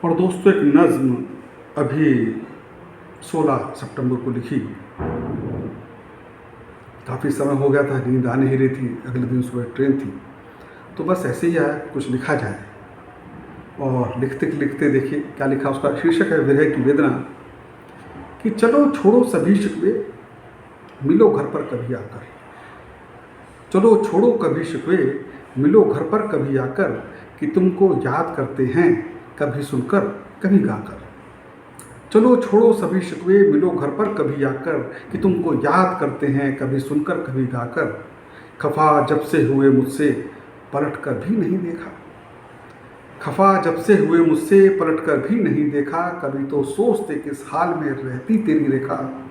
और दोस्तों, एक नज़्म अभी 16 सितंबर को लिखी। काफ़ी समय हो गया था, नींद आ नहीं रही थी, अगले दिन सुबह ट्रेन थी, तो बस ऐसे ही आया कुछ लिखा जाए। और लिखते लिखते देखिए क्या लिखा। उसका शीर्षक है विरह की वेदना। कि चलो छोड़ो सभी शिकवे, मिलो घर पर कभी आकर। चलो छोड़ो कभी शिकवे, मिलो घर पर कभी आकर। कि तुमको याद करते हैं कभी सुनकर कभी गाकर। चलो छोड़ो सभी शिकवे, मिलो घर पर कभी आकर। कि तुमको याद करते हैं कभी सुनकर कभी गाकर। खफा जब से हुए मुझसे पलट कर भी नहीं देखा। खफा जब से हुए मुझसे पलट कर भी नहीं देखा। कभी तो सोचते किस हाल में रहती तेरी रेखा।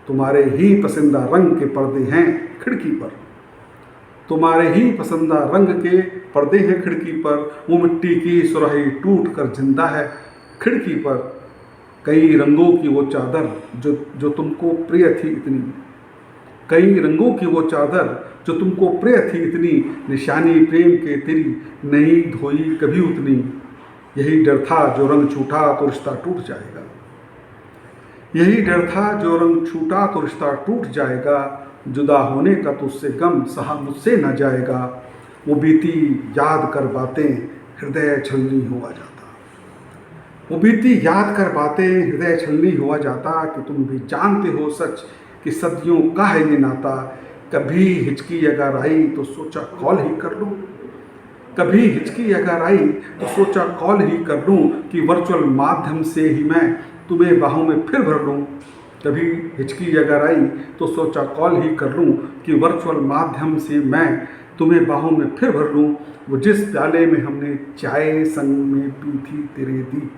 तुम्हारे ही पसंदीदा रंग के पर्दे हैं खिड़की पर। तुम्हारे ही पसंदीदा रंग के पर्दे हैं खिड़की पर। वो मिट्टी की सुराही टूट कर जिंदा है खिड़की पर। कई रंगों की वो चादर जो तुमको प्रिय थी इतनी। कई रंगों की वो चादर जो तुमको प्रिय थी इतनी। निशानी प्रेम के तेरी नहीं धोई कभी उतनी। यही डर था जो रंग छूटा तो रिश्ता टूट जाएगा। यही डर था जो रंग छूटा तो रिश्ता टूट जाएगा। जुदा होने का तुझसे गम सहा मुझसे न जाएगा। वो बीती याद कर बातें हृदय छलनी हुआ जाता। वो बीती याद कर बातें हृदय छलनी हुआ जाता। कि तुम भी जानते हो सच कि सदियों का है ये नाता। कभी हिचकी अगर आई तो सोचा कॉल ही कर लूं। कभी हिचकी अगर आई तो सोचा कॉल ही कर लूं। कि वर्चुअल माध्यम से ही मैं तुम्हें बाहों में फिर भर लूं। कभी हिचकी अगर आई तो सोचा कॉल ही कर लूं। कि वर्चुअल माध्यम से मैं तुम्हें बाहों में फिर भर लूं। वो जिस प्याले में हमने चाय संग में पी थी तेरे दीप।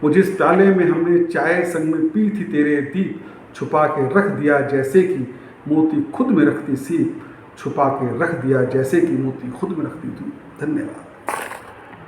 वो जिस प्याले में हमने चाय संग में पी थी तेरे दीप। छुपा के रख दिया जैसे कि मोती खुद में रखती सीप। छुपा के रख दिया जैसे कि मोती खुद में रखती थी। धन्यवाद।